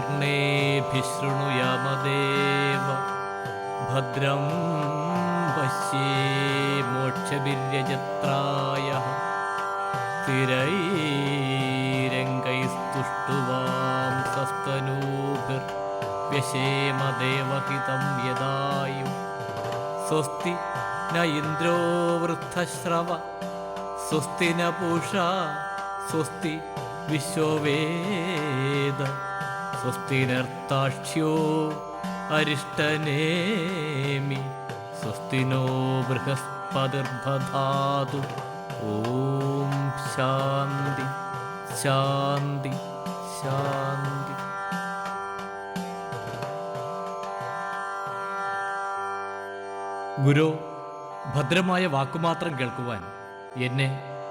കർണേഭിശൃണുയാമദേവ ഭദ്രം പശ്യേമോക്ഷഭിര്യജത്രായ സ്ഥിരൈരംഗൈസ്തുഷ്ടുവാം സസ്തനൂഭിർവ്യശേമദേവഹിതം യദായു സ്വസ്തി ന ഇന്ദ്രോ വൃദ്ധശ്രവ സ്വസ്തി ന പൂഷാ സ്വസ്തി വിശ്വവേദ സ്വസ്തി നർത്താക്ഷ്യോ അരിഷ്ടനേമി സ്വസ്തി നോ ബൃഹസ്പതിർദധാതു. ഓം ശാന്തി ശാന്തി ശാന്തി. ഗുരു, ഭദ്രമായ വാക്കുമാത്രം കേൾക്കുവാൻ എന്നെ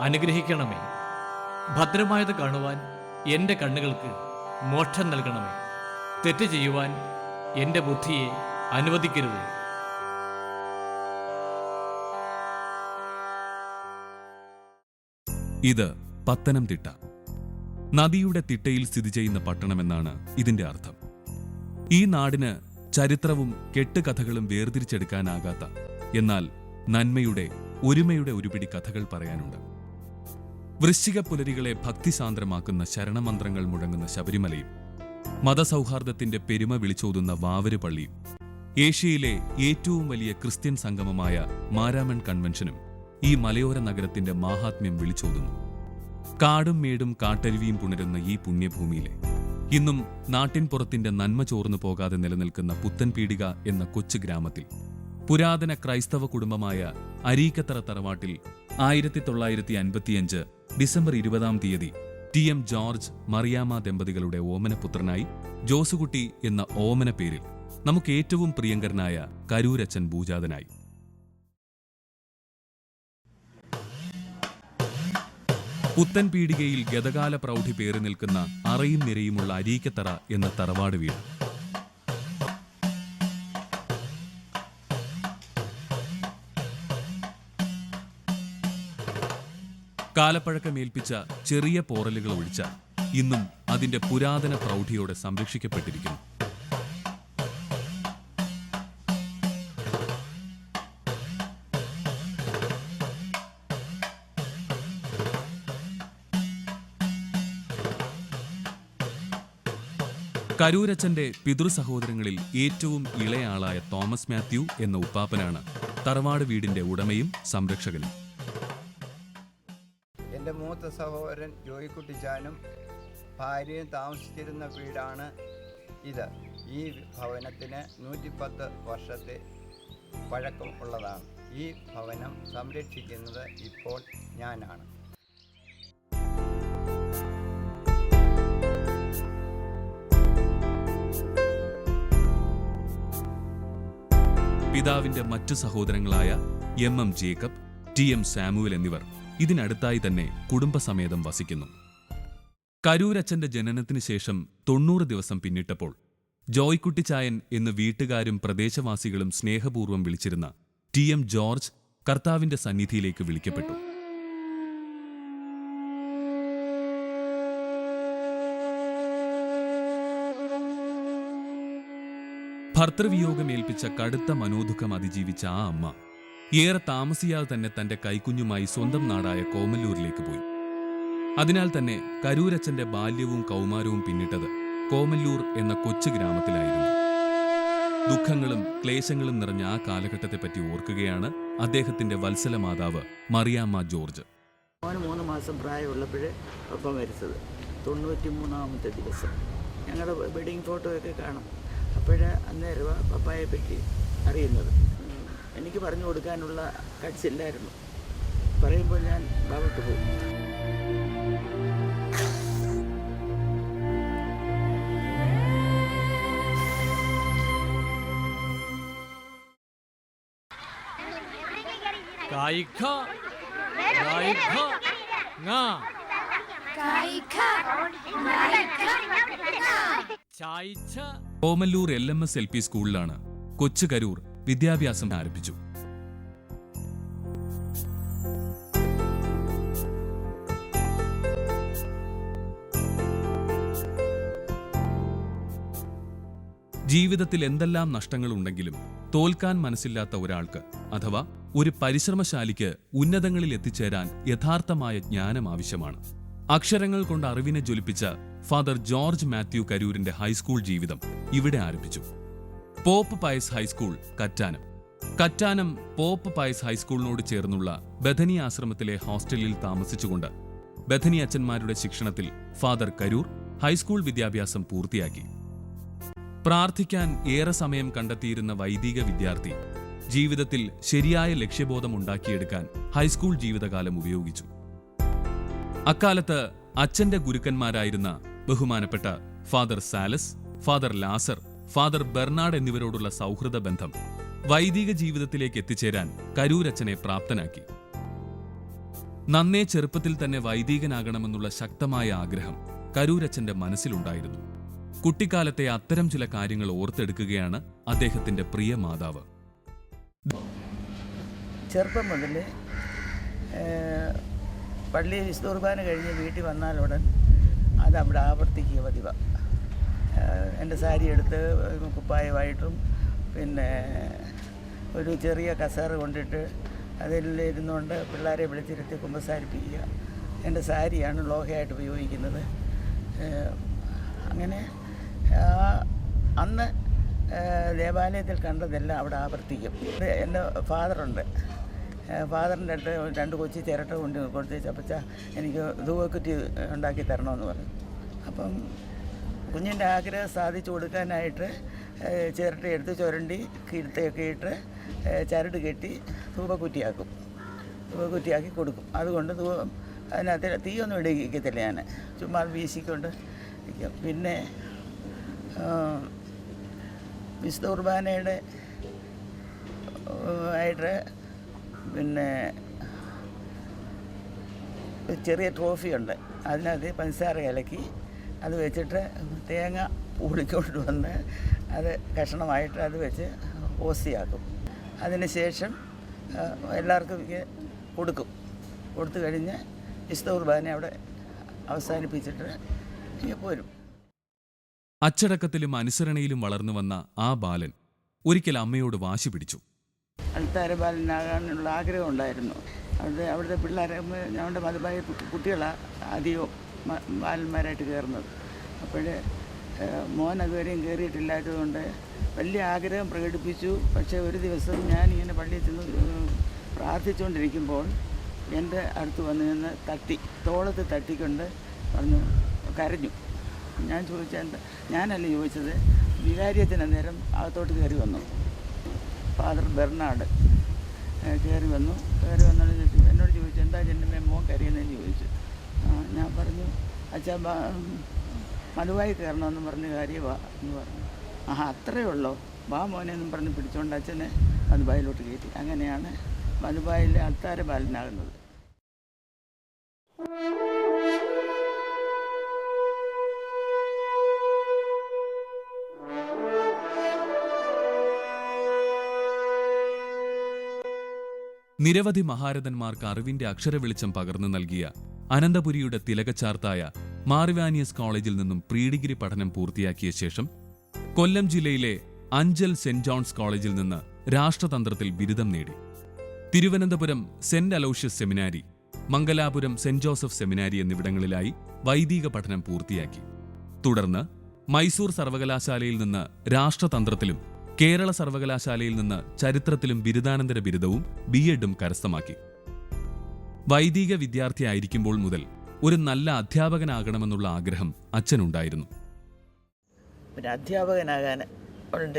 അനുഗ്രഹിക്കണമേ. ഭദ്രമായത് കാണുവാൻ എൻ്റെ കണ്ണുകൾക്ക് മോക്ഷം നൽകണമേ. തെറ്റ് ചെയ്യുവാൻ എൻ്റെ ബുദ്ധിയെ അനുവദിക്കരുത്. ഇത് പത്തനംതിട്ട, നദിയുടെ തിട്ടയിൽ സ്ഥിതി ചെയ്യുന്ന പട്ടണമെന്നാണ് ഇതിന്റെ അർത്ഥം. ഈ നാടിന് ചരിത്രവും കെട്ടുകഥകളും വേർതിരിച്ചെടുക്കാനാകാത്ത, എന്നാൽ നന്മയുടെ, ഒരുമയുടെ ഒരുപിടി കഥകൾ പറയാനുണ്ട്. വൃശ്ചിക പുലരികളെ ഭക്തിസാന്ദ്രമാക്കുന്ന ശരണമന്ത്രങ്ങൾ മുഴങ്ങുന്ന ശബരിമലയും, മതസൗഹാർദ്ദത്തിന്റെ പെരുമ വിളിച്ചോതുന്ന വാവര് പള്ളിയും, ഏഷ്യയിലെ ഏറ്റവും വലിയ ക്രിസ്ത്യൻ സംഗമമായ മാരാമൺ കൺവെൻഷനും ഈ മലയോര നഗരത്തിന്റെ മാഹാത്മ്യം വിളിച്ചോതുന്നു. കാടും മേടും കാട്ടരുവിയും പുണരുന്ന ഈ പുണ്യഭൂമിയിലെ, ഇന്നും നാട്ടിൻപുറത്തിന്റെ നന്മ ചോർന്നു പോകാതെ നിലനിൽക്കുന്ന പുത്തൻപീടിക എന്ന കൊച്ചു ഗ്രാമത്തിൽ, പുരാതന ക്രൈസ്തവ കുടുംബമായ അരീക്കത്തറ തറവാട്ടിൽ 1955 ഡിസംബർ 20 ടി.എം. ജോർജ് മറിയാമ്മ ദമ്പതികളുടെ ഓമനപുത്രനായി ജോസുകുട്ടി എന്ന ഓമന പേരിൽ നമുക്ക് ഏറ്റവും പ്രിയങ്കരനായ കരൂരച്ചൻ ഭൂജാതനായി. പുത്തൻപീടികയിൽ ഗതകാല പ്രൗഢി പേറി നിൽക്കുന്ന അറയും നിരയുമുള്ള അരീക്കത്തറ എന്ന തറവാട് വീട്. കാലപ്പഴക്കമേൽപ്പിച്ച ചെറിയ പോറലുകൾ ഒഴിച്ചാൽ ഇന്നും അതിന്റെ പുരാതന പ്രൗഢിയോടെ സംരക്ഷിക്കപ്പെട്ടിരിക്കുന്നു. കരൂരച്ചന്റെ പിതൃസഹോദരങ്ങളിൽ ഏറ്റവും ഇളയാളായ തോമസ് മാത്യു എന്ന ഉപ്പാപ്പനാണ് തറവാട് വീടിന്റെ ഉടമയും സംരക്ഷകനും. എൻ്റെ മൂത്ത സഹോദരൻ ജോയിക്കുട്ടിച്ചാനും ഭാര്യയും താമസിച്ചിരുന്ന വീടാണ് ഇത്. ഈ ഭവനത്തിന് 110 വർഷത്തെ പഴക്കം ഉള്ളതാണ്. ഈ ഭവനം സംരക്ഷിക്കുന്നത് ഇപ്പോൾ ഞാനാണ്. പിതാവിന്റെ മറ്റു സഹോദരങ്ങളായ എം ജേക്കബ്, ടി.എം. സാമുവൽ എന്നിവർ ഇതിനടുത്തായി തന്നെ കുടുംബസമേതം വസിക്കുന്നു. കരൂരച്ചന്റെ ജനനത്തിന് ശേഷം 90 ദിവസം പിന്നിട്ടപ്പോൾ ജോയ്ക്കുട്ടിച്ചായൻ എന്ന് വീട്ടുകാരും പ്രദേശവാസികളും സ്നേഹപൂർവ്വം വിളിച്ചിരുന്ന ടി.എം. ജോർജ് കർത്താവിന്റെ സന്നിധിയിലേക്ക് വിളിക്കപ്പെട്ടു. ഭർത്തൃവിയോഗമേൽപ്പിച്ച കടുത്ത മനോദുഃഖം അതിജീവിച്ച ആ അമ്മ ഏറെ താമസിയാതെ തന്നെ തന്റെ കൈക്കുഞ്ഞുമായി സ്വന്തം നാടായ കോമല്ലൂരിലേക്ക് പോയി. അതിനാൽ തന്നെ കരൂരച്ചന്റെ ബാല്യവും കൗമാരവും പിന്നിട്ടത് കോമല്ലൂർ എന്ന കൊച്ചു ഗ്രാമത്തിലായിരുന്നു. ദുഃഖങ്ങളും ക്ലേശങ്ങളും നിറഞ്ഞ ആ കാലഘട്ടത്തെപ്പറ്റി ഓർക്കുകയാണ് അദ്ദേഹത്തിന്റെ വത്സല മാതാവ് മറിയാമ്മ ജോർജ്. 3 മാസം പ്രായമുള്ളപ്പോഴേ പപ്പ മരിച്ചത്. 93-ാമത്തെ ദിവസം ഞങ്ങളുടെ വെഡിങ് ഫോട്ടോയൊക്കെ കാണും. അപ്പോഴേ അന്നേരം പപ്പായെ പറ്റി അറിയുന്നത്. എനിക്ക് പറഞ്ഞു കൊടുക്കാനുള്ള കട്സില്ലായിരുന്നു. പറയുമ്പോൾ ഞാൻ ഭാഗത്ത് പോകും. കോമല്ലൂർ LMS LP സ്കൂളിലാണ് കൊച്ചു കരൂർ വിദ്യാഭ്യാസം ആരംഭിച്ചു. ജീവിതത്തിൽ എന്തെല്ലാം നഷ്ടങ്ങളുണ്ടെങ്കിലും തോൽക്കാൻ മനസ്സില്ലാത്ത ഒരാൾക്ക് അഥവാ ഒരു പരിശ്രമശാലിക്ക് ഉന്നതങ്ങളിൽ എത്തിച്ചേരാൻ യഥാർത്ഥമായ ജ്ഞാനം ആവശ്യമാണ്. അക്ഷരങ്ങൾ കൊണ്ട് അറിവിനെ ജ്വലിപ്പിച്ച ഫാദർ ജോർജ് മാത്യു കരൂരിന്റെ ഹൈസ്കൂൾ ജീവിതം ഇവിടെ ആരംഭിച്ചു. Pope Pius high school Kattanam. Kattanam Pope Pius ഹൈസ്കൂളിനോട് ചേർന്നുള്ള ബഥനി ആശ്രമത്തിലെ ഹോസ്റ്റലിൽ താമസിച്ചുകൊണ്ട് ബഥനി അച്ഛന്മാരുടെ ശിക്ഷണത്തിൽ ഫാദർ കരൂർ ഹൈസ്കൂൾ വിദ്യാഭ്യാസം പൂർത്തിയാക്കി. പ്രാർത്ഥിക്കാൻ ഏറെ സമയം കണ്ടെത്തിയിരുന്ന വൈദിക വിദ്യാർത്ഥി ജീവിതത്തിൽ ശരിയായ ലക്ഷ്യബോധം ഉണ്ടാക്കിയെടുക്കാൻ ഹൈസ്കൂൾ ജീവിതകാലം ഉപയോഗിച്ചു. അക്കാലത്ത് അച്ഛന്റെ ഗുരുക്കന്മാരായിരുന്ന ബഹുമാനപ്പെട്ട ഫാദർ സാലസ്, ഫാദർ ലാസർ, ഫാദർ ബെർണാഡ് എന്നിവരോടുള്ള സൗഹൃദ ബന്ധം വൈദിക ജീവിതത്തിലേക്ക് എത്തിച്ചേരാൻ കരൂരച്ഛനെ പ്രാപ്തനാക്കി. നന്നേ ചെറുപ്പത്തിൽ തന്നെ വൈദികനാകണമെന്നുള്ള ശക്തമായ ആഗ്രഹം കരൂരച്ഛന്റെ മനസ്സിലുണ്ടായിരുന്നു. കുട്ടിക്കാലത്തെ അത്തരം ചില കാര്യങ്ങൾ ഓർത്തെടുക്കുകയാണ് അദ്ദേഹത്തിന്റെ പ്രിയ മാതാവ്. ചെറുപ്പം മുതൽ പള്ളി വിശുദ്ധ കുർബാന കഴിഞ്ഞ് വീട്ടിൽ വന്നാലുടൻ അത് അവിടെ ആവർത്തിക്കുക പതിവാണ്. എൻ്റെ സാരി എടുത്ത് കുപ്പായമായിട്ടും പിന്നെ ഒരു ചെറിയ കസേര കൊണ്ടിട്ട് അതിലിരുന്നുകൊണ്ട് പിള്ളേരെ വിളിച്ചിരുത്തി കുമ്പസാരിപ്പിക്കുക. എൻ്റെ സാരിയാണ് ലോഹയായിട്ട് ഉപയോഗിക്കുന്നത്. അങ്ങനെ അന്ന് ദേവാലയത്തിൽ കണ്ടതെല്ലാം അവിടെ ആവർത്തിക്കും. എൻ്റെ ഫാദറുണ്ട്. ഫാദറിൻ്റെ അടുത്ത് 2 കൊച്ചി ചിരട്ട കൊണ്ട് കൊടുത്ത് ചപ്പച്ച എനിക്ക് ധൂവക്കുറ്റി ഉണ്ടാക്കി തരണമെന്ന് പറഞ്ഞു. അപ്പം കുഞ്ഞിൻ്റെ ആഗ്രഹം സാധിച്ചു കൊടുക്കാനായിട്ട് ചിരട്ട എടുത്ത് ചുരണ്ടി കിഴുത്തൊക്കെ ഇട്ട് ചരട് കെട്ടി ധൂപക്കുറ്റിയാക്കും. ധൂപക്കുറ്റിയാക്കി കൊടുക്കും. അതുകൊണ്ട് അതിനകത്ത് തീയൊന്നും ഇടിക്കത്തില്ല. ഞാൻ ചുമ്മാ വീശിക്കൊണ്ട് ഇരിക്കും. പിന്നെ വിശുദ്ധ കുർബാനയുടെ ആയിട്ട് പിന്നെ ചെറിയ ട്രോഫിയുണ്ട്. അതിനകത്ത് പഞ്ചസാര ഇലക്കി അത് വെച്ചിട്ട് തേങ്ങ പൂളിക്കൊണ്ട് വന്ന് അത് കഷണമായിട്ട് അത് വെച്ച് ഓസിയാക്കും. അതിന് ശേഷം എല്ലാവർക്കും കൊടുക്കും. കൊടുത്തു കഴിഞ്ഞ് വിശുദ്ധ കുർബാന അവിടെ അവസാനിപ്പിച്ചിട്ട് പോരും. അച്ചടക്കത്തിലും അനുസരണയിലും വളർന്നു വന്ന ആ ബാലൻ ഒരിക്കൽ അമ്മയോട് വാശി പിടിച്ചു. അൾത്താര ബാലനാകാനുള്ള ആഗ്രഹം ഉണ്ടായിരുന്നു. അവിടുത്തെ പിള്ളേരെ ഞങ്ങളുടെ മതമായ കുട്ടികളാണ് അധികവും ബാലന്മാരായിട്ട് കയറുന്നത്. അപ്പോൾ മോൻ അതുവരെയും കയറിയിട്ടില്ലാത്തതുകൊണ്ട് വലിയ ആഗ്രഹം പ്രകടിപ്പിച്ചു. പക്ഷേ ഒരു ദിവസം ഞാനിങ്ങനെ പള്ളിയിൽ ചെന്ന് പ്രാർത്ഥിച്ചുകൊണ്ടിരിക്കുമ്പോൾ എൻ്റെ അടുത്ത് വന്ന് നിന്ന് തോളത്ത് തട്ടിക്കൊണ്ട് പറഞ്ഞു കരഞ്ഞു. ഞാൻ ചോദിച്ചാൽ എന്താ? ഞാനല്ല ചോദിച്ചത്, വികാരിയച്ഛൻ അന്നേരം അകത്തോട്ട് കയറി വന്നു. ഫാദർ ബെർണാഡ് കയറി വന്നിട്ട് എന്നോട് ചോദിച്ചു എന്താ ചെന്നമ്മേ മോൻ കരയുന്നതെന്ന് ചോദിച്ചു. ഞാൻ പറഞ്ഞു അച്ഛാ മധുവായി കയറണമെന്ന് പറഞ്ഞ് കാര്യവാ എന്ന് പറഞ്ഞു. അത്രയേ ഉള്ളോ, വാ മോനെന്നും പറഞ്ഞ് പിടിച്ചുകൊണ്ട് അച്ഛനെ മധുബായിലോട്ട് കയറ്റി. അങ്ങനെയാണ് മധുബായിലെ അൾത്താര ബാലനാകുന്നത്. നിരവധി മഹാരഥന്മാർക്ക് അറിവിന്റെ അക്ഷരവെളിച്ചം പകർന്നു നൽകിയ അനന്തപുരിയുടെ തിലകച്ചാർത്തായ മാറിവാനിയസ് കോളേജിൽ നിന്നും പ്രീ ഡിഗ്രി പഠനം പൂർത്തിയാക്കിയ ശേഷം കൊല്ലം ജില്ലയിലെ അഞ്ചൽ സെന്റ് ജോൺസ് കോളേജിൽ നിന്ന് രാഷ്ട്രതന്ത്രത്തിൽ ബിരുദം നേടി. തിരുവനന്തപുരം സെന്റ് അലോഷ്യസ് സെമിനാരി, മംഗലാപുരം സെന്റ് ജോസഫ് സെമിനാരി എന്നിവിടങ്ങളിലായി വൈദിക പഠനം പൂർത്തിയാക്കി. തുടർന്ന് മൈസൂർ സർവകലാശാലയിൽ നിന്ന് രാഷ്ട്രതന്ത്രത്തിലും കേരള സർവകലാശാലയിൽ നിന്ന് ചരിത്രത്തിലും ബിരുദാനന്തര ബിരുദവും ബിഎഡും കരസ്ഥമാക്കി. വൈദിക വിദ്യാർത്ഥിയായിരിക്കുമ്പോൾ മുതൽ ഒരു നല്ല അധ്യാപകനാകണമെന്നുള്ള ആഗ്രഹം അച്ഛനുണ്ടായിരുന്നു. പിന്നെ അധ്യാപകനാകാൻ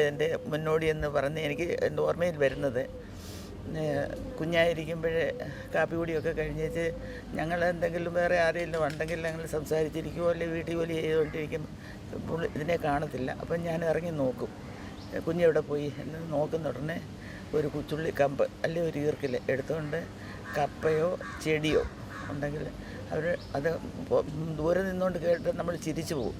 എൻ്റെ മുന്നോടി എന്ന് പറഞ്ഞ് എനിക്ക് എൻ്റെ ഓർമ്മയിൽ വരുന്നത്, കുഞ്ഞായിരിക്കുമ്പോഴേ കാപ്പി കൂടിയൊക്കെ കഴിഞ്ഞേച്ച് ഞങ്ങൾ എന്തെങ്കിലും വേറെ ആരെങ്കിലും ഉണ്ടെങ്കിൽ ഞങ്ങൾ സംസാരിച്ചിരിക്കുമോ അല്ലെങ്കിൽ വീട്ടിൽ ജോലി ചെയ്തുകൊണ്ടിരിക്കുമ്പോൾ ഇതിനെ കാണത്തില്ല. അപ്പം ഞാൻ ഇറങ്ങി നോക്കും, കുഞ്ഞെവിടെ പോയി എന്ന് നോക്കുന്ന ഉടനെ ഒരു ചുള്ളി കമ്പ് അല്ലെങ്കിൽ ഒരു ഈർക്കിൽ എടുത്തുകൊണ്ട് കപ്പയോ ചെടിയോ ഉണ്ടെങ്കിൽ അവർ അത് ദൂരെ നിന്നുകൊണ്ട് കേട്ട് നമ്മൾ ചിരിച്ചു പോകും.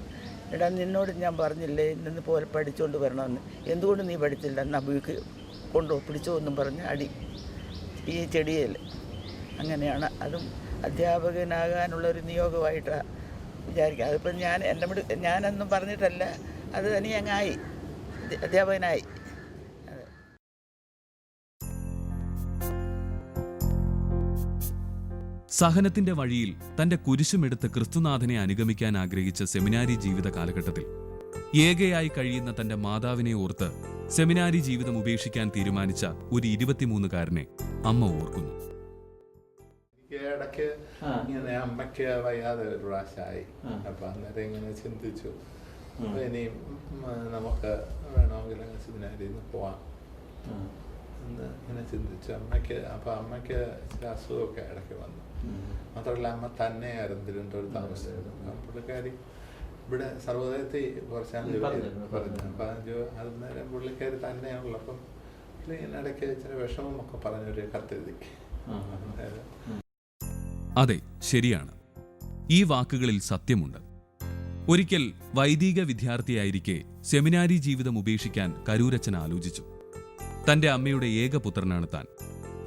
എടാ നിന്നോട് ഞാൻ പറഞ്ഞില്ലേ നിന്ന് പോലെ പഠിച്ചുകൊണ്ട് വരണമെന്ന്, എന്തുകൊണ്ട് നീ പഠിച്ചില്ല, എന്നാൽ വീക്ക് കൊണ്ടോ പിടിച്ചോ എന്നും പറഞ്ഞ് അടി ഈ ചെടിയിൽ. അങ്ങനെയാണ് അതും അധ്യാപകനാകാനുള്ളൊരു നിയോഗമായിട്ടാണ് വിചാരിക്കുക. അതിപ്പം ഞാനൊന്നും പറഞ്ഞിട്ടല്ല, അത് തന്നെ അങ്ങായി. അധ്യാപകനായി. സഹനത്തിന്റെ വഴിയിൽ തന്റെ കുരിശുമെടുത്ത് ക്രിസ്തുനാഥനെ അനുഗമിക്കാൻ ആഗ്രഹിച്ച സെമിനാരി ജീവിത കാലഘട്ടത്തിൽ ഏകയായി കഴിയുന്ന തന്റെ മാതാവിനെ ഓർത്ത് സെമിനാരി ജീവിതം ഉപേക്ഷിക്കാൻ തീരുമാനിച്ച ഒരു 23-കാരനെ അമ്മ ഓർക്കുന്നു. ഇടയ്ക്ക് ഇങ്ങനെ അമ്മയ്ക്ക് വയ്യാതെ ഒരു പ്രാവശ്യമായി. അപ്പൊ അന്നേരം ഇങ്ങനെ ചിന്തിച്ചു, അപ്പൊ ഇനിയും നമുക്ക് വേണമെങ്കിൽ സെമിനാരിയിൽ നിന്ന് പോവാം എന്ന് ഇങ്ങനെ ചിന്തിച്ചു. അമ്മയ്ക്ക് ചില അസുഖമൊക്കെ ഇടയ്ക്ക് വന്നു. മാത്രമല്ല അമ്മ തന്നെയായിരുന്നു തിരുവനന്തപുരം താമസിച്ചിരുന്നു. പുള്ളിക്കാരി ഇവിടെ സർവോദയത്തിൽ കുറച്ചാൽ പറഞ്ഞു. അപ്പം അന്നേരം പുള്ളിക്കാരി തന്നെയാണുള്ളൂ. അപ്പം ഇങ്ങനെ ഇടയ്ക്ക് ചില വിഷമമൊക്കെ പറഞ്ഞൊരു കത്തെഴുതി. അതെ, ശരിയാണ്. ഈ വാക്കുകളിൽ സത്യമുണ്ട്. ഒരിക്കൽ വൈദിക വിദ്യാർത്ഥിയായിരിക്കെ സെമിനാരി ജീവിതം ഉപേക്ഷിക്കാൻ കരൂരച്ചൻ ആലോചിച്ചു. തന്റെ അമ്മയുടെ ഏകപുത്രനാണ്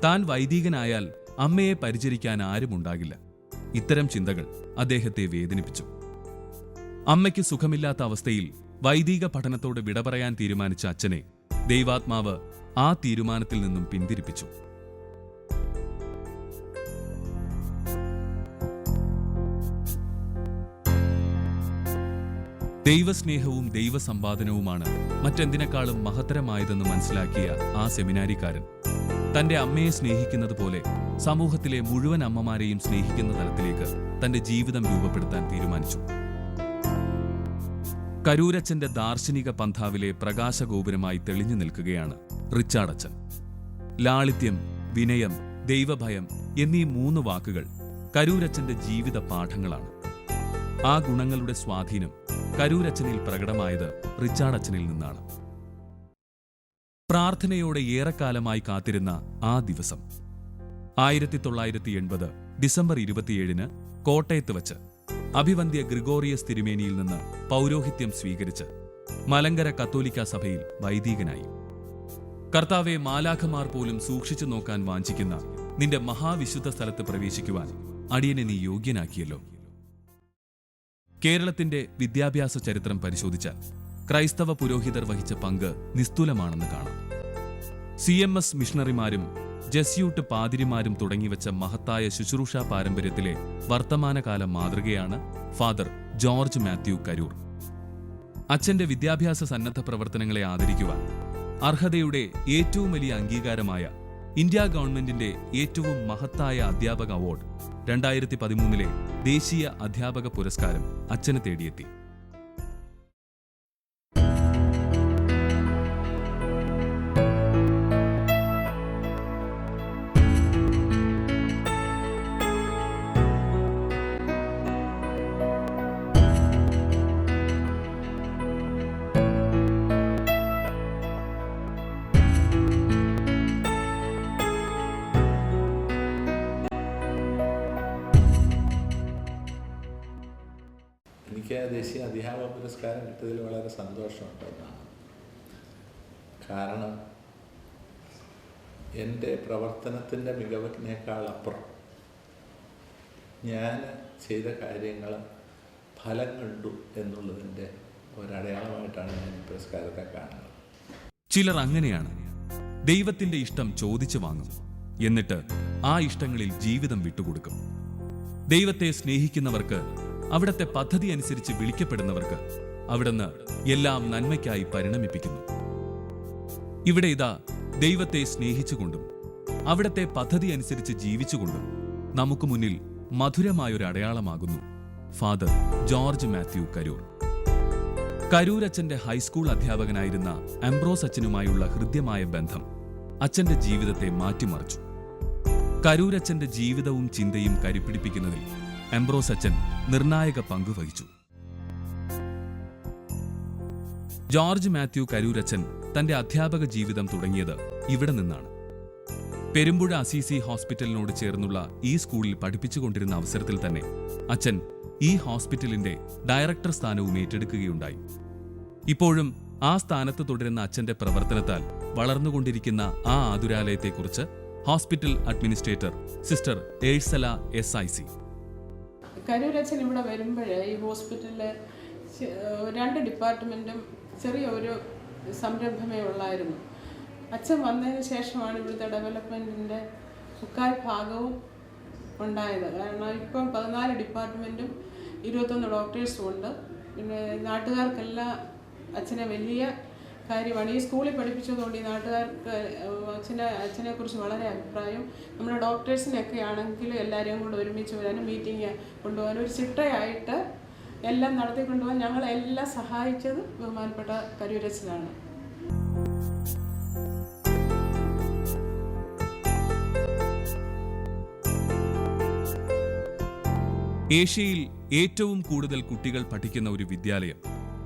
താൻ വൈദികനായാൽ അമ്മയെ പരിചരിക്കാൻ ആരുമുണ്ടാകില്ല. ഇത്തരം ചിന്തകൾ അദ്ദേഹത്തെ വേദനിപ്പിച്ചു. അമ്മയ്ക്ക് സുഖമില്ലാത്ത അവസ്ഥയിൽ വൈദിക പഠനത്തോട് വിട പറയാൻ തീരുമാനിച്ച അച്ഛനെ ദൈവാത്മാവ് ആ തീരുമാനത്തിൽ നിന്നും പിന്തിരിപ്പിച്ചു. ദൈവസ്നേഹവും ദൈവസമ്പാദനവുമാണ് മറ്റെന്തിനേക്കാളും മഹത്തരമായതെന്ന് മനസ്സിലാക്കിയ ആ സെമിനാരിക്കാരൻ തന്റെ അമ്മയെ സ്നേഹിക്കുന്നത് പോലെ സമൂഹത്തിലെ മുഴുവൻ അമ്മമാരെയും സ്നേഹിക്കുന്ന തലത്തിലേക്ക് തന്റെ ജീവിതം രൂപപ്പെടുത്താൻ തീരുമാനിച്ചു. കരൂരച്ചന്റെ ദാർശനിക പന്ഥാവിലെ പ്രകാശഗോപുരമായി തെളിഞ്ഞു നിൽക്കുകയാണ് റിച്ചാർഡ് അച്ഛൻ. ലാളിത്യം, വിനയം, ദൈവഭയം എന്നീ 3 വാക്കുകൾ കരൂരച്ചന്റെ ജീവിത പാഠങ്ങളാണ്. ആ ഗുണങ്ങളുടെ സ്വാധീനം കരൂരച്ചനിൽ പ്രകടമായത് റിച്ചാർഡ് അച്ഛനിൽ നിന്നാണ്. പ്രാർത്ഥനയോടെ ഏറെക്കാലമായി കാത്തിരുന്ന ആ ദിവസം 1980 ഡിസംബർ 27-ന് കോട്ടയത്ത് വച്ച് അഭിവന്ദ്യ ഗ്രിഗോറിയസ് തിരുമേനിയിൽ നിന്ന് പൗരോഹിത്യം സ്വീകരിച്ച് മലങ്കര കത്തോലിക്ക സഭയിൽ വൈദികനായി. കർത്താവെ, മാലാഖമാർ പോലും സൂക്ഷിച്ചു നോക്കാൻ വാഞ്ചിക്കുന്ന നിന്റെ മഹാവിശുദ്ധ സ്ഥലത്ത് പ്രവേശിക്കുവാൻ അടിയനെ നീ യോഗ്യനാക്കിയല്ലോ. കേരളത്തിന്റെ വിദ്യാഭ്യാസ ചരിത്രം പരിശോധിച്ചാൽ ക്രൈസ്തവ പുരോഹിതർ വഹിച്ച പങ്ക് നിസ്തുലമാണെന്ന് കാണാം. CMS മിഷണറിമാരും ജസ്യൂട്ട് പാതിരിമാരും തുടങ്ങിവെച്ച മഹത്തായ ശുശ്രൂഷാ പാരമ്പര്യത്തിലെ വർത്തമാനകാല മാതൃകയാണ് ഫാദർ ജോർജ് മാത്യു കരൂർ. അച്ഛന്റെ വിദ്യാഭ്യാസ സന്നദ്ധ പ്രവർത്തനങ്ങളെ ആദരിക്കുവാൻ അർഹതയുടെ ഏറ്റവും വലിയ അംഗീകാരമായ ഇന്ത്യ ഗവൺമെന്റിന്റെ ഏറ്റവും മഹത്തായ അധ്യാപക അവാർഡ് 2013 ദേശീയ അധ്യാപക പുരസ്കാരം അച്ഛന് തേടിയെത്തി. എനിക്ക് ദേശീയ അധ്യാപക പുരസ്കാരം കിട്ടിയതിൽ വളരെ സന്തോഷമുണ്ടെന്നാണ്. കാരണം എൻ്റെ പ്രവർത്തനത്തിൻ്റെ മികവിനേക്കാൾ അപ്പുറം ഞാൻ ചെയ്ത കാര്യങ്ങൾ ഫലം കണ്ടു എന്നുള്ളതിൻ്റെ ഒരടയാളമായിട്ടാണ് ഞാൻ ഈ പുരസ്കാരത്തെ കാണുന്നത്. ചിലർ അങ്ങനെയാണ്. ദൈവത്തിന്റെ ഇഷ്ടം ചോദിച്ചു വാങ്ങും, എന്നിട്ട് ആ ഇഷ്ടങ്ങളിൽ ജീവിതം വിട്ടുകൊടുക്കും. ദൈവത്തെ സ്നേഹിക്കുന്നവർക്ക്, അവിടത്തെ പദ്ധതി അനുസരിച്ച് വിളിക്കപ്പെടുന്നവർക്ക് അവിടുന്ന് എല്ലാം നന്മയ്ക്കായി പരിണമിപ്പിക്കുന്നു. ഇവിടെ ഇതാ ദൈവത്തെ സ്നേഹിച്ചുകൊണ്ടും അവിടത്തെ പദ്ധതി അനുസരിച്ച് ജീവിച്ചുകൊണ്ടും നമുക്ക് മുന്നിൽ മധുരമായൊരു അടയാളമാകുന്നു ഫാദർ ജോർജ് മാത്യു കരൂർ. കരൂരച്ചന്റെ ഹൈസ്കൂൾ അധ്യാപകനായിരുന്ന അംബ്രോസ് അച്ഛനുമായുള്ള ഹൃദ്യമായ ബന്ധം അച്ഛന്റെ ജീവിതത്തെ മാറ്റിമറിച്ചു. കരൂരച്ചന്റെ ജീവിതവും ചിന്തയും കരുപ്പിടിപ്പിക്കുന്നതിൽ അംബ്രോസ് അച്ഛൻ നിർണായക പങ്കുവഹിച്ചു. ജോർജ് മാത്യു കരൂരച്ചൻ തന്റെ അധ്യാപക ജീവിതം തുടങ്ങിയത് ഇവിടെ നിന്നാണ്. പെരുമ്പുഴ അസീസി ഹോസ്പിറ്റലിനോട് ചേർന്നുള്ള ഈ സ്കൂളിൽ പഠിപ്പിച്ചുകൊണ്ടിരുന്ന അവസരത്തിൽ തന്നെ അച്ഛൻ ഈ ഹോസ്പിറ്റലിന്റെ ഡയറക്ടർ സ്ഥാനവും ഏറ്റെടുക്കുകയുണ്ടായി. ഇപ്പോഴും ആ സ്ഥാനത്ത് തുടരുന്ന അച്ഛന്റെ പ്രവർത്തനത്താൽ വളർന്നുകൊണ്ടിരിക്കുന്ന ആ ആതുരാലയത്തെക്കുറിച്ച് ഹോസ്പിറ്റൽ അഡ്മിനിസ്ട്രേറ്റർ സിസ്റ്റർ ഏഴ്സല SIC. കരൂരച്ചൻ ഇവിടെ വരുമ്പോൾ ഈ ഹോസ്പിറ്റലിലെ 2 ഡിപ്പാർട്ട്മെൻറ്റും ചെറിയ ഒരു സംരംഭമേ ഉള്ളായിരുന്നു. അച്ഛൻ വന്നതിന് ശേഷമാണ് ഇവിടുത്തെ ഡെവലപ്മെൻറ്റിൻ്റെ മുക്കാൽ ഭാഗവും ഉണ്ടായത്. കാരണം ഇപ്പം 14 ഡിപ്പാർട്ട്മെൻറ്റും 21 ഡോക്ടേഴ്സും ഉണ്ട്. പിന്നെ നാട്ടുകാർക്കെല്ലാം അച്ഛനെ വലിയ കാര്യമാണ്. ഈ സ്കൂളിൽ പഠിപ്പിച്ചതുകൊണ്ട് ഈ നാട്ടുകാർക്ക് അച്ഛനെക്കുറിച്ച് വളരെ അഭിപ്രായം. നമ്മുടെ ഡോക്ടേഴ്സിനൊക്കെ ആണെങ്കിൽ എല്ലാവരെയും കൂടെ ഒരുമിച്ച് വരാനും മീറ്റിംഗ് കൊണ്ടുപോകാനും ഒരു ചിട്ടയായിട്ട് എല്ലാം നടത്തിക്കൊണ്ടുപോകാൻ ഞങ്ങളെല്ലാം സഹായിച്ചത് ബഹുമാനപ്പെട്ട കരൂരച്ഛനാണ്. ഏഷ്യയിൽ ഏറ്റവും കൂടുതൽ കുട്ടികൾ പഠിക്കുന്ന ഒരു വിദ്യാലയം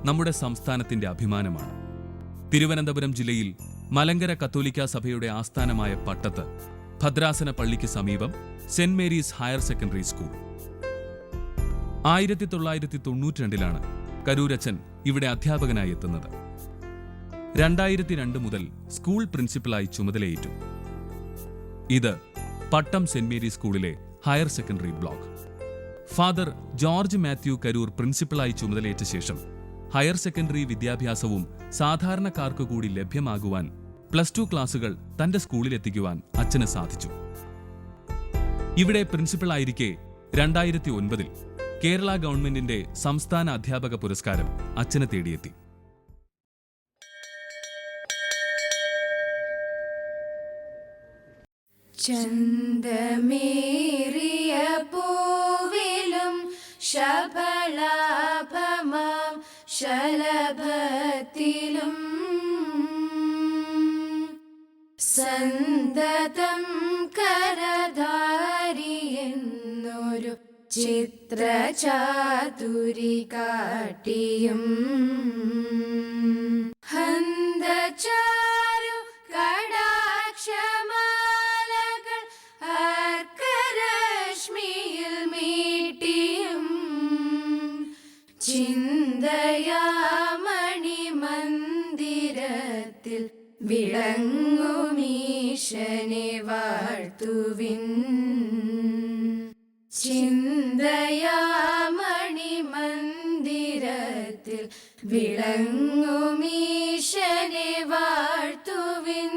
നമ്മുടെ സംസ്ഥാനത്തിന്റെ അഭിമാനമാണ്. തിരുവനന്തപുരം ജില്ലയിൽ മലങ്കര കത്തോലിക്ക സഭയുടെ ആസ്ഥാനമായ പട്ടത്ത് ഭദ്രാസന പള്ളിക്ക് സമീപം saint Mary's higher secondary school. 1992 കരൂരച്ഛൻ ഇവിടെ അധ്യാപകനായി എത്തുന്നത്. 2002 മുതൽ സ്കൂൾ പ്രിൻസിപ്പലായി ചുമതലയേറ്റു. ഇത് പട്ടം സെന്റ് മേരീസ് സ്കൂളിലെ higher secondary block. Father George Mathew Karoor പ്രിൻസിപ്പലായി ചുമതലയേറ്റ ശേഷം ഹയർ സെക്കൻഡറി വിദ്യാഭ്യാസവും സാധാരണക്കാർക്ക് കൂടി ലഭ്യമാകുവാൻ +2 ക്ലാസുകൾ തന്റെ സ്കൂളിലെത്തിക്കുവാൻ അച്ഛന് സാധിച്ചു. ഇവിടെ പ്രിൻസിപ്പലായിരിക്കെ 2009 കേരള ഗവൺമെന്റിന്റെ സംസ്ഥാന അധ്യാപക പുരസ്കാരം അച്ഛനെ തേടിയെത്തി. ചന്ദമേറിയ പൂവിലും ശബളാഭമാം ശലഭത്തിലും സന്തതം കരധാരിയെന്നൊരു ചിത്രചാതുരി കാട്ടിയും ഹന്തചാരു കടാക്ഷമാലകൾ അർക്കരശ്മിയിൽ മീട്ടിയും ചിന്തയാമണി മന്ദിരത്തിൽ വിളങ്ങുമീശനെ വാഴ്ത്തുവിൻ. ചിന്തയാമണി മന്ദിരത്തിൽ വിളങ്ങുമീശനെ വാഴ്ത്തുവിൻ.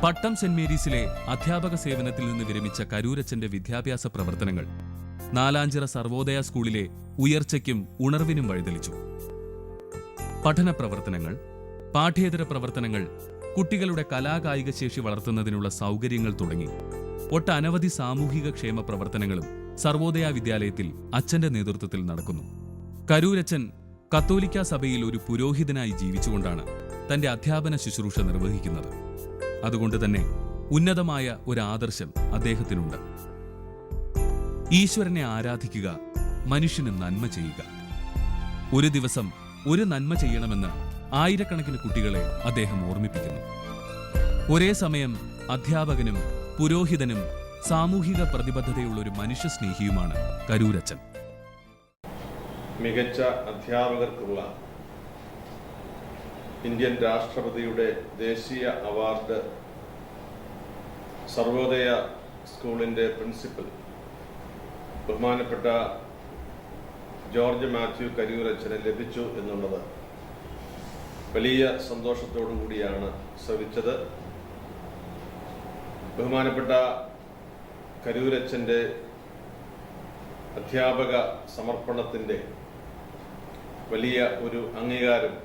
പട്ടം സെന്റ് മേരീസിലെ അധ്യാപക സേവനത്തിൽ നിന്ന് വിരമിച്ച കരൂരച്ഛന്റെ വിദ്യാഭ്യാസ പ്രവർത്തനങ്ങൾ നാലാഞ്ചിറ സർവോദയ സ്കൂളിലെ ഉയർച്ചയ്ക്കും ഉണർവിനും വഴിതെളിച്ചു. പഠന പ്രവർത്തനങ്ങൾ, പാഠ്യേതര പ്രവർത്തനങ്ങൾ, കുട്ടികളുടെ കലാകായിക ശേഷി വളർത്തുന്നതിനുള്ള സൗകര്യങ്ങൾ തുടങ്ങി ഒട്ടനവധി സാമൂഹിക ക്ഷേമ പ്രവർത്തനങ്ങളും സർവോദയ വിദ്യാലയത്തിൽ അച്ഛന്റെ നേതൃത്വത്തിൽ നടക്കുന്നു. കരൂരച്ഛൻ കത്തോലിക്ക സഭയിൽ ഒരു പുരോഹിതനായി ജീവിച്ചുകൊണ്ടാണ് തന്റെ അധ്യാപന ശുശ്രൂഷ നിർവഹിക്കുന്നത്. അതുകൊണ്ട് തന്നെ ഉന്നതമായ ഒരു ആദർശം അദ്ദേഹത്തിനുണ്ട്. ഈശ്വരനെ ആരാധിക്കുക, മനുഷ്യന് നന്മ ചെയ്യുക. ഒരു ദിവസം ഒരു നന്മ ചെയ്യണമെന്ന് ആയിരക്കണക്കിന് കുട്ടികളെ അദ്ദേഹം ഓർമ്മിപ്പിക്കുന്നു. ഒരേ സമയം അധ്യാപകനും പുരോഹിതനും സാമൂഹിക പ്രതിബദ്ധതയുള്ള ഒരു മനുഷ്യസ്നേഹിയുമാണ് കരൂരച്ഛൻ. മികച്ച അധ്യാപകർക്കുള്ള ഇന്ത്യൻ രാഷ്ട്രപതിയുടെ ദേശീയ അവാർഡ് സർവോദയ സ്കൂളിൻ്റെ പ്രിൻസിപ്പൽ ബഹുമാനപ്പെട്ട ജോർജ് മാത്യു കരൂരച്ചന് ലഭിച്ചു എന്നുള്ളത് വലിയ സന്തോഷത്തോടു കൂടിയാണ് ശ്രവിച്ചത്. ബഹുമാനപ്പെട്ട കരൂരച്ചൻ്റെ അധ്യാപക സമർപ്പണത്തിൻ്റെ വലിയ ഒരു അംഗീകാരം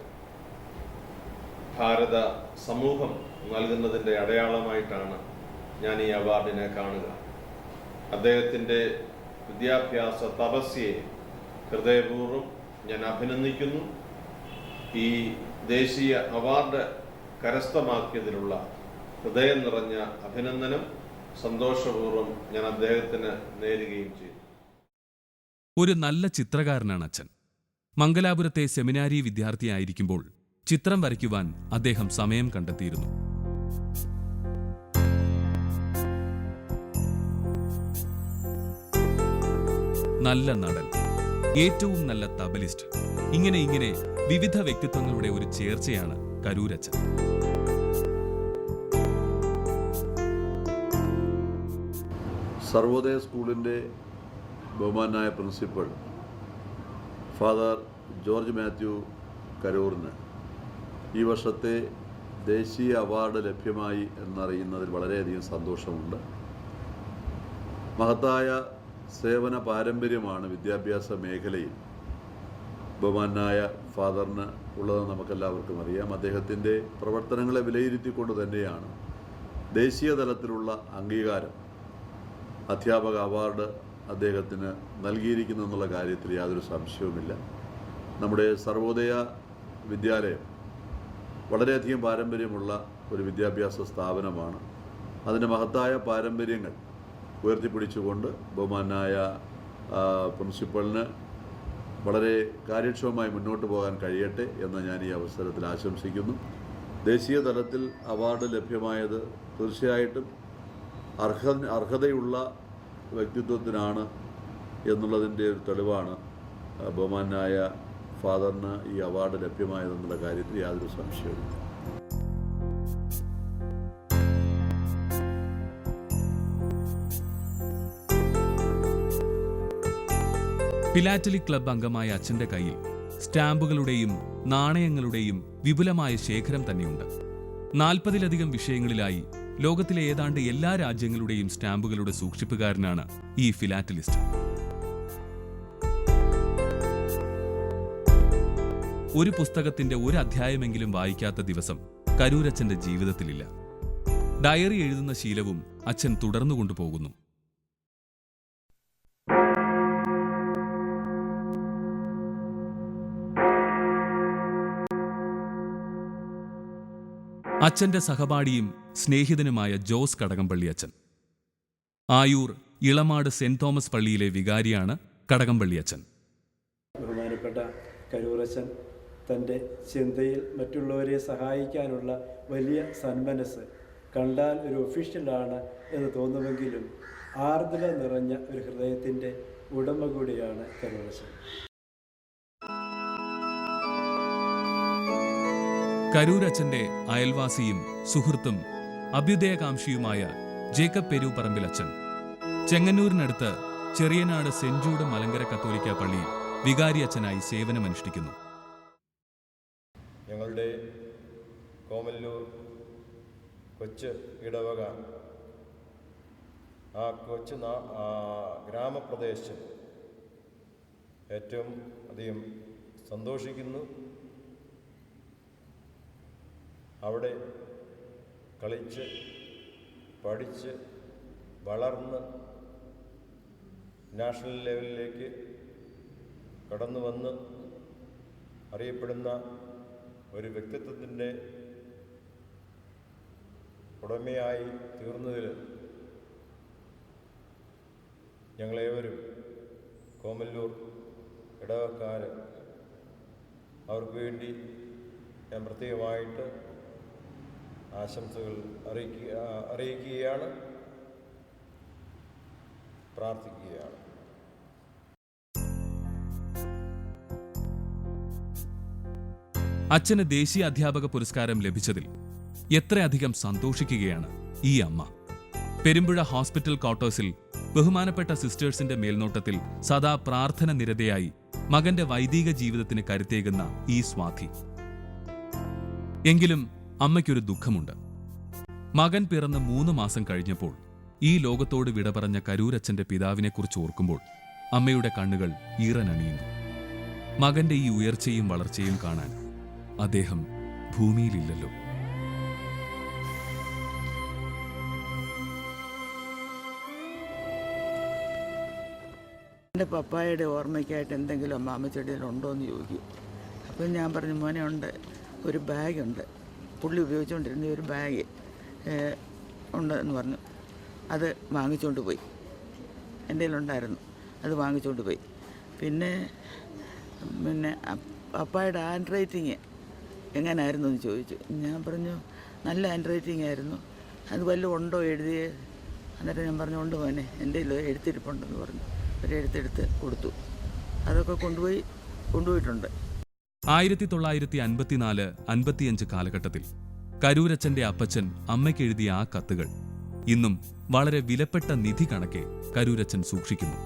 ഭാരത സമൂഹം നൽകുന്നതിൻ്റെ അടയാളമായിട്ടാണ് ഞാൻ ഈ അവാർഡിനെ കാണുക. അദ്ദേഹത്തിൻ്റെ വിദ്യാഭ്യാസ തപസ്യയെ ഹൃദയപൂർവ്വം ഞാൻ അഭിനന്ദിക്കുന്നു. ഈ ദേശീയ അവാർഡ് കരസ്ഥമാക്കിയതിലുള്ള ഹൃദയം നിറഞ്ഞ അഭിനന്ദനം സന്തോഷപൂർവ്വം ഞാൻ അദ്ദേഹത്തിന് നേരുകയും ചെയ്തു. ഒരു നല്ല ചിത്രകാരനാണ് അച്ഛൻ. മംഗലാപുരത്തെ സെമിനാരി വിദ്യാർത്ഥിയായിരിക്കുമ്പോൾ ചിത്രം വരയ്ക്കുവാൻ അദ്ദേഹം സമയം കണ്ടെത്തിയിരുന്നു. നല്ല നടൻ, ഏറ്റവും നല്ല തബലിസ്റ്റ്, ഇങ്ങനെ വിവിധ വ്യക്തിത്വങ്ങളുടെ ഒരു ചേർച്ചയാണ് കരൂരച്ചൻ. സർവോദയ സ്കൂളിൻ്റെ ബഹുമാനായ പ്രിൻസിപ്പൽ ഫാദർ ജോർജ് മാത്യു കരൂറിന് ഈ വർഷത്തെ ദേശീയ അവാർഡ് ലഭ്യമായി എന്നറിയുന്നതിൽ വളരെയധികം സന്തോഷമുണ്ട്. മഹത്തായ സേവന പാരമ്പര്യമാണ് വിദ്യാഭ്യാസ മേഖലയിൽ ബഹുമാനായ ഫാദറിന് ഉള്ളതെന്ന് നമുക്കെല്ലാവർക്കും അറിയാം. അദ്ദേഹത്തിൻ്റെ പ്രവർത്തനങ്ങളെ വിലയിരുത്തിക്കൊണ്ട് തന്നെയാണ് ദേശീയ തലത്തിലുള്ള അംഗീകാരം, അധ്യാപക അവാർഡ് അദ്ദേഹത്തിന് നൽകിയിരിക്കുന്നു എന്നുള്ള കാര്യത്തിൽ യാതൊരു സംശയവുമില്ല. നമ്മുടെ സർവോദയ വിദ്യാലയം വളരെയധികം പാരമ്പര്യമുള്ള ഒരു വിദ്യാഭ്യാസ സ്ഥാപനമാണ്. അതിൻ്റെ മഹത്തായ പാരമ്പര്യങ്ങൾ ഉയർത്തിപ്പിടിച്ചുകൊണ്ട് ബഹുമാനായ പ്രിൻസിപ്പലിന് വളരെ കാര്യക്ഷമമായി മുന്നോട്ട് പോകാൻ കഴിയട്ടെ എന്ന് ഞാൻ ഈ അവസരത്തിൽ ആശംസിക്കുന്നു. ദേശീയ തലത്തിൽ അവാർഡ് ലഭ്യമായത് തീർച്ചയായിട്ടും അർഹതയുള്ള വ്യക്തിത്വത്തിനാണ് എന്നുള്ളതിൻ്റെ ഒരു തെളിവാണ് ബഹുമാനായ ഫാദറിന് ഈ അവാർഡ് ലഭ്യമായതെന്നുള്ള കാര്യത്തിൽ യാതൊരു സംശയവുമില്ല. ഫിലാറ്റലി ക്ലബ് അംഗമായ അച്ഛന്റെ കയ്യിൽ സ്റ്റാമ്പുകളുടെയും നാണയങ്ങളുടെയും വിപുലമായ ശേഖരം തന്നെയുണ്ട്. 40-ലധികം വിഷയങ്ങളിലായി ലോകത്തിലെ ഏതാണ്ട് എല്ലാ രാജ്യങ്ങളുടെയും സ്റ്റാമ്പുകളുടെ സൂക്ഷിപ്പുകാരനാണ് ഈ ഫിലാറ്റലിസ്റ്റ്. ഒരു പുസ്തകത്തിന്റെ ഒരു അധ്യായമെങ്കിലും വായിക്കാത്ത ദിവസം കരൂരച്ചന്റെ ജീവിതത്തിലില്ല. ഡയറി എഴുതുന്ന ശീലവും അച്ഛൻ തുടർന്നുകൊണ്ടുപോകുന്നു. അച്ഛന്റെ സഹപാഠിയും സ്നേഹിതനുമായ ജോസ് കടകംപള്ളി അച്ഛൻ. ആയൂർ ഇളമാട് സെന്റ് തോമസ് പള്ളിയിലെ വികാരിയാണ് കടകംപള്ളി അച്ഛൻ. ബഹുമാനപ്പെട്ട കരൂരച്ചൻ തൻ്റെ ചിന്തയിൽ മറ്റുള്ളവരെ സഹായിക്കാനുള്ള വലിയ സന്മനസ് കണ്ടാൽ ഒരു ഒഫീഷ്യലാണ് എന്ന് തോന്നുമെങ്കിലും ആർദ്രത നിറഞ്ഞ ഒരു ഹൃദയത്തിൻ്റെ ഉടമ കൂടിയാണ് കരൂരച്ചൻ. കരൂരച്ചന്റെ അയൽവാസിയും സുഹൃത്തും അഭ്യുദയകാംക്ഷിയുമായ ജേക്കബ് പെരൂപ്പറമ്പിൽ അച്ഛൻ ചെങ്ങന്നൂരിനടുത്ത് ചെറിയനാട് സെന്റ് ജൂഡ് മലങ്കര കത്തോലിക്ക പള്ളിയിൽ വികാരി അച്ഛനായി സേവനമനുഷ്ഠിക്കുന്നു. ഞങ്ങളുടെ കോമല്ലൂർ കൊച്ച് ഇടവക, ആ കൊച്ചു ഗ്രാമപ്രദേശം ഏറ്റവും അധികം സന്തോഷിക്കുന്നു. അവിടെ കളിച്ച് പഠിച്ച് വളർന്ന് നാഷണൽ ലെവലിലേക്ക് കടന്നു വന്ന് അറിയപ്പെടുന്ന ഒരു വ്യക്തിത്വത്തിൻ്റെ ഉടമയായി തീർന്നതിൽ ഞങ്ങളേവരും കോമല്ലൂർ ഇടവക്കാർ അവർക്ക് വേണ്ടി ഞാൻ പ്രത്യേകമായിട്ട് ആശംസകൾ അറിയിക്കുകയാണ്, പ്രാർത്ഥിക്കുകയാണ്. അച്ഛന് ദേശീയ അധ്യാപക പുരസ്കാരം ലഭിച്ചതിൽ എത്രയധികം സന്തോഷിക്കുകയാണ് ഈ അമ്മ. പെരുമ്പുഴ ഹോസ്പിറ്റൽ ക്വാർട്ടേഴ്സിൽ ബഹുമാനപ്പെട്ട സിസ്റ്റേഴ്സിന്റെ മേൽനോട്ടത്തിൽ സദാ പ്രാർത്ഥന നിരതയായി മകന്റെ വൈദിക ജീവിതത്തിന് കരുത്തേകുന്ന ഈ സ്വാധി. എങ്കിലും അമ്മയ്ക്കൊരു ദുഃഖമുണ്ട്. മകൻ പിറന്ന് 3 മാസം കഴിഞ്ഞപ്പോൾ ഈ ലോകത്തോട് വിട പറഞ്ഞ കരൂരച്ഛന്റെ പിതാവിനെക്കുറിച്ച് ഓർക്കുമ്പോൾ അമ്മയുടെ കണ്ണുകൾ ഈറനണിയുന്നു. മകന്റെ ഈ ഉയർച്ചയും വളർച്ചയും കാണാൻ അദ്ദേഹം ഭൂമിയിലില്ലല്ലോ. എൻ്റെ പപ്പായുടെ ഓർമ്മയ്ക്കായിട്ട് എന്തെങ്കിലും അമ്മാമ്മച്ചെടിയിലുണ്ടോ എന്ന് ചോദിക്കും. അപ്പം ഞാൻ പറഞ്ഞു, മോനെ ഉണ്ട്, ഒരു ബാഗുണ്ട്, പുള്ളി ഉപയോഗിച്ചുകൊണ്ടിരുന്ന ഒരു ബാഗ് ഉണ്ട് എന്ന് പറഞ്ഞു. അത് വാങ്ങിച്ചുകൊണ്ട് പോയി. എൻ്റെ കയ്യിലുണ്ടായിരുന്നു, അത് വാങ്ങിച്ചുകൊണ്ട് പോയി. പിന്നെ പപ്പായുടെ ഹാൻഡ് റൈറ്റിങ് എങ്ങനെയായിരുന്നു എന്ന് ചോദിച്ചു. ഞാൻ പറഞ്ഞു നല്ല ഹാൻഡ് റൈറ്റിംഗ് ആയിരുന്നു, അത് വല്ലതും ഉണ്ടോ എഴുതിയേ? എന്നിട്ട് ഞാൻ പറഞ്ഞു ഉണ്ട് മോനെ, എൻ്റെ കയ്യിൽ എഴുത്തിരിപ്പുണ്ടെന്ന് പറഞ്ഞു. ഒരു എഴുത്തെടുത്ത് കൊടുത്തു. അതൊക്കെ കൊണ്ടുപോയിട്ടുണ്ട്. 1954-55 കാലഘട്ടത്തിൽ കരൂരച്ഛന്റെ അപ്പച്ചൻ അമ്മയ്ക്ക് എഴുതിയ ആ കത്തുകൾ ഇന്നും വളരെ വിലപ്പെട്ട നിധി കണക്കെ കരൂരച്ഛൻ സൂക്ഷിക്കുന്നു.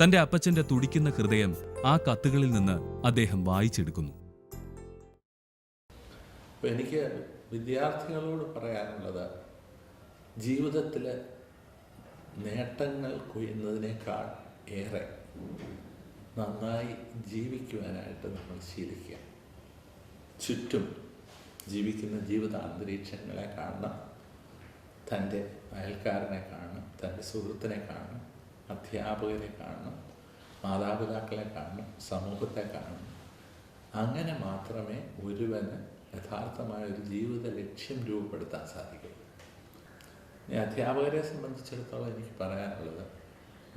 തന്റെ അപ്പച്ചന്റെ തുടിക്കുന്ന ഹൃദയം ആ കത്തുകളിൽ നിന്ന് അദ്ദേഹം വായിച്ചെടുക്കുന്നു. എനിക്ക് വിദ്യാർത്ഥികളോട് പറയാനുള്ളത്, ജീവിതത്തിൽ നേട്ടങ്ങൾ കൊയ്യുന്നതിനേക്കാൾ ഏറെ നന്നായി ജീവിക്കുവാനായിട്ട് നമ്മൾ ശീലിക്കുക. ചുറ്റും ജീവിക്കുന്ന ജീവിതാന്തരീക്ഷങ്ങളെ കാണണം, തൻ്റെ അയൽക്കാരനെ കാണണം, തൻ്റെ സുഹൃത്തിനെ കാണണം, അധ്യാപകരെ കാണണം, മാതാപിതാക്കളെ കാണണം, സമൂഹത്തെ കാണണം. അങ്ങനെ മാത്രമേ ഒരുവന് യഥാർത്ഥമായ ഒരു ജീവിത ലക്ഷ്യം രൂപപ്പെടുത്താൻ സാധിക്കുള്ളൂ. ഇനി അധ്യാപകരെ സംബന്ധിച്ചിടത്തോളം എനിക്ക് പറയാനുള്ളത്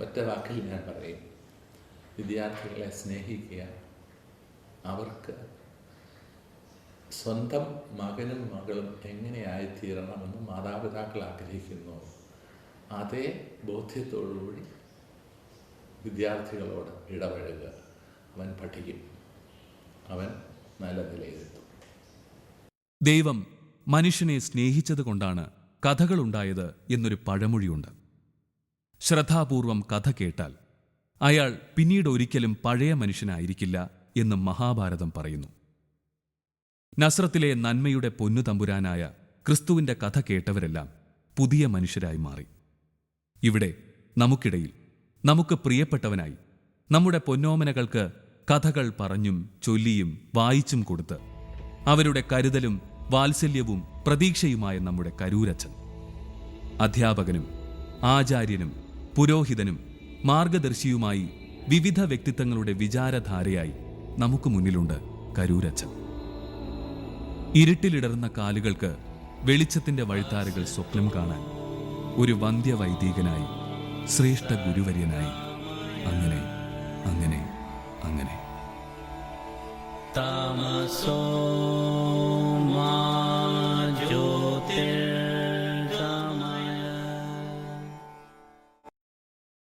ഒറ്റ വാക്കിൽ ഞാൻ പറയും: വിദ്യാർത്ഥികളെ സ്നേഹിക്കുക. അവർക്ക് സ്വന്തം മകനും മകളും എങ്ങനെയായിത്തീരണമെന്ന് മാതാപിതാക്കൾ ആഗ്രഹിക്കുന്നു, അതേ ബോധ്യത്തോടുകൂടി വിദ്യാർത്ഥികളോട് ഇടപഴകുക. അവൻ പഠിക്കും, അവൻ നല്ല നിലയിലെത്തും. ദൈവം മനുഷ്യനെ സ്നേഹിച്ചതുകൊണ്ടാണ് കഥകളുണ്ടായത് എന്നൊരു പഴമൊഴിയുണ്ട്. ശ്രദ്ധാപൂർവം കഥ കേട്ടാൽ അയാൾ പിന്നീട് ഒരിക്കലും പഴയ മനുഷ്യനായിരിക്കില്ല എന്ന് മഹാഭാരതം പറയുന്നു. നസ്രത്തിലെ നന്മയുടെ പൊന്നു തമ്പുരാനായ ക്രിസ്തുവിന്റെ കഥ കേട്ടവരെല്ലാം പുതിയ മനുഷ്യരായി മാറി. ഇവിടെ നമുക്കിടയിൽ നമുക്ക് പ്രിയപ്പെട്ടവനായി നമ്മുടെ പൊന്നോമനകൾക്ക് കഥകൾ പറഞ്ഞും ചൊല്ലിയും വായിച്ചും കൊടുത്ത് അവരുടെ കരുതലും വാത്സല്യവും പ്രതീക്ഷയുമായ നമ്മുടെ കരൂരച്ഛൻ, അധ്യാപകനും ആചാര്യനും പുരോഹിതനും മാർഗദർശിയുമായി വിവിധ വ്യക്തിത്വങ്ങളുടെ വിചാരധാരയായി നമുക്ക് മുന്നിലുണ്ട് കരൂരച്ഛൻ. ഇരുട്ടിലിടർന്ന കാലുകൾക്ക് വെളിച്ചത്തിന്റെ വഴിത്താരകൾ സ്വപ്നം കാണാൻ ഒരു വന്ധ്യവൈദികനായി, ശ്രേഷ്ഠ ഗുരുവര്യനായി, അങ്ങനെ അങ്ങനെ അങ്ങനെ. താമസോ